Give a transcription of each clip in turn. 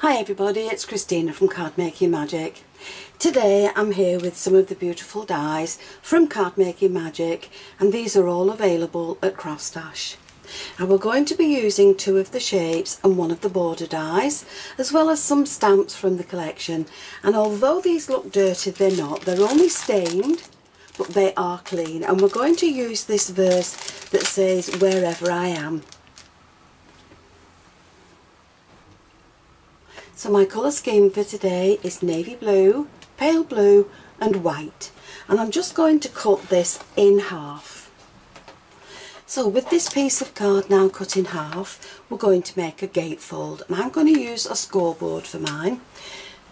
Hi everybody, it's Christina from Card Making Magic. Today I'm here with some of the beautiful dies from Card Making Magic, and these are all available at CraftStash. And we're going to be using two of the shapes and one of the border dies, as well as some stamps from the collection. And although these look dirty, they're not. They're only stained, but they are clean. And we're going to use this verse that says, "Wherever I am." So my colour scheme for today is navy blue, pale blue and white, and I'm just going to cut this in half. So with this piece of card now cut in half, we're going to make a gatefold, and I'm going to use a scoreboard for mine.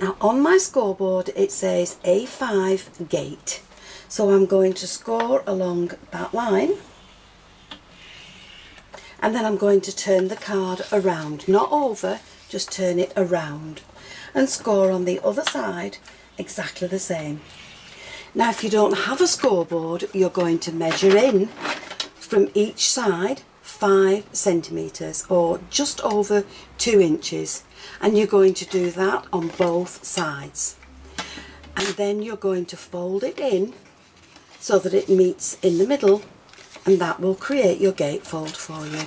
Now on my scoreboard it says A5 gate, so I'm going to score along that line, and then I'm going to turn the card around, not over, just turn it around, and score on the other side exactly the same. Now if you don't have a scoreboard, you're going to measure in from each side 5 centimetres or just over 2 inches, and you're going to do that on both sides, and then you're going to fold it in so that it meets in the middle, and that will create your gatefold for you.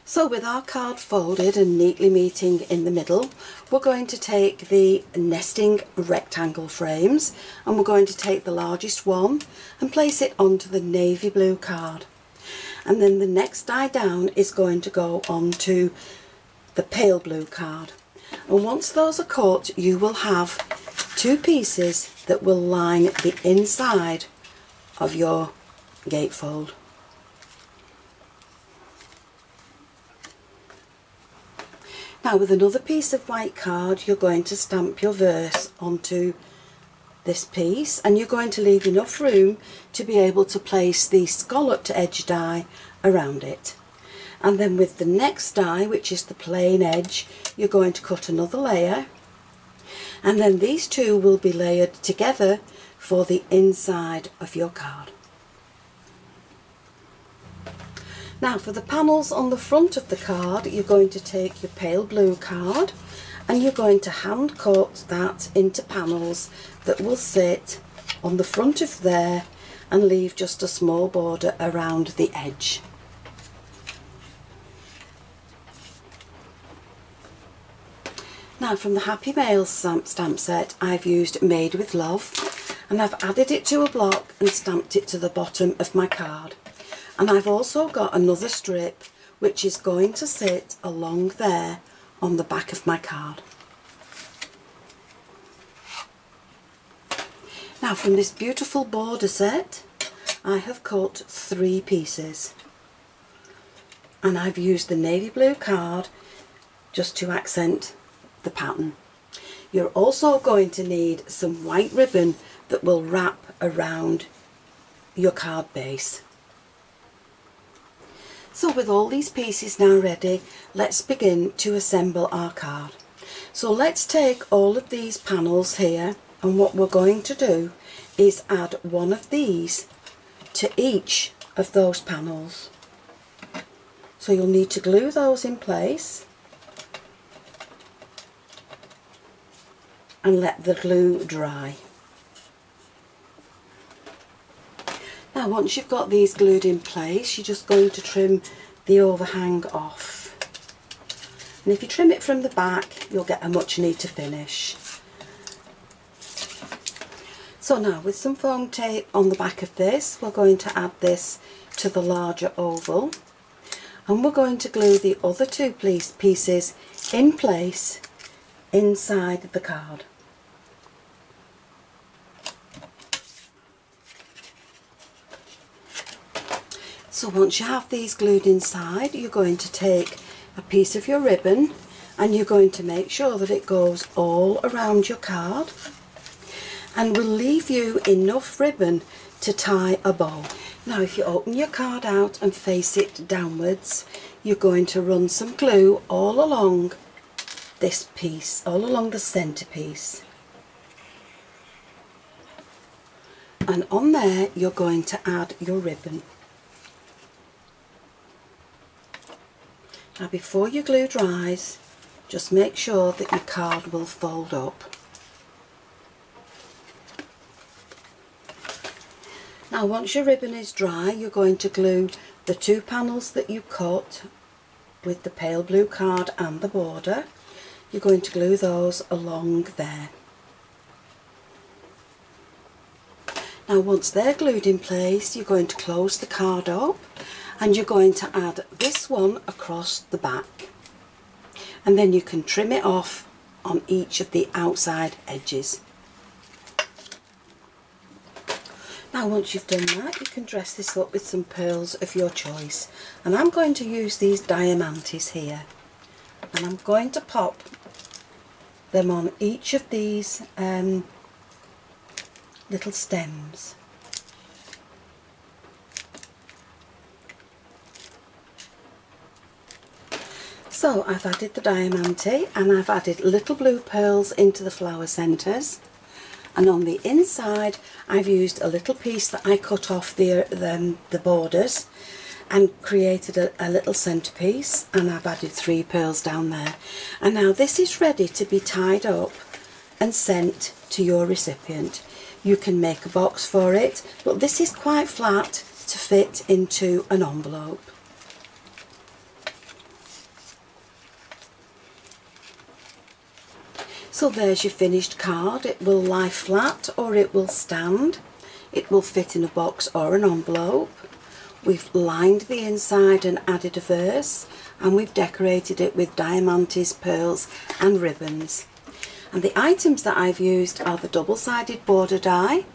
So with our card folded and neatly meeting in the middle, we're going to take the nesting rectangle frames, and we're going to take the largest one and place it onto the navy blue card. And then the next die down is going to go onto the pale blue card. And once those are cut, you will have 2 pieces that will line the inside of your gatefold. Now with another piece of white card, you're going to stamp your verse onto this piece, and you're going to leave enough room to be able to place the scalloped edge die around it. And then with the next die, which is the plain edge, you're going to cut another layer, and then these two will be layered together for the inside of your card. Now for the panels on the front of the card, you're going to take your pale blue card and you're going to hand cut that into panels that will sit on the front of there and leave just a small border around the edge. Now from the Happy Mail stamp set, I've used Made with Love, and I've added it to a block and stamped it to the bottom of my card. And I've also got another strip which is going to sit along there on the back of my card. Now from this beautiful border set, I have cut 3 pieces, and I've used the navy blue card just to accent the pattern. You're also going to need some white ribbon that will wrap around your card base. So with all these pieces now ready, let's begin to assemble our card. So let's take all of these panels here, and what we're going to do is add one of these to each of those panels. So you'll need to glue those in place and let the glue dry. Now once you've got these glued in place, you're just going to trim the overhang off. And if you trim it from the back, you'll get a much neater finish. So now with some foam tape on the back of this, we're going to add this to the larger oval. And we're going to glue the other 2 pieces in place inside the card. So once you have these glued inside, you're going to take a piece of your ribbon and you're going to make sure that it goes all around your card, and will leave you enough ribbon to tie a bow. Now if you open your card out and face it downwards, you're going to run some glue all along this piece, all along the centre piece. And on there you're going to add your ribbon. Now before your glue dries, just make sure that your card will fold up. Now once your ribbon is dry, you're going to glue the 2 panels that you cut with the pale blue card and the border. You're going to glue those along there. Now once they're glued in place, you're going to close the card up and you're going to add this one across the back, and then you can trim it off on each of the outside edges. Now once you've done that, you can dress this up with some pearls of your choice, and I'm going to use these diamantes here, and I'm going to pop them on each of these little stems. So I've added the diamante and I've added little blue pearls into the flower centres, and on the inside I've used a little piece that I cut off the borders and created a little centrepiece, and I've added 3 pearls down there. And now this is ready to be tied up and sent to your recipient. You can make a box for it, but this is quite flat to fit into an envelope. So there's your finished card. It will lie flat or it will stand. It will fit in a box or an envelope. We've lined the inside and added a verse, and we've decorated it with diamantes, pearls and ribbons. And the items that I've used are the double-sided border die,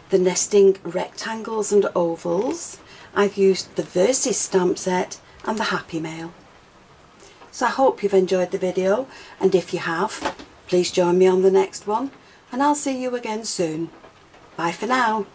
the nesting rectangles and ovals. I've used the Verses stamp set and the Happy Mail. So I hope you've enjoyed the video, and if you have, please join me on the next one, and I'll see you again soon. Bye for now.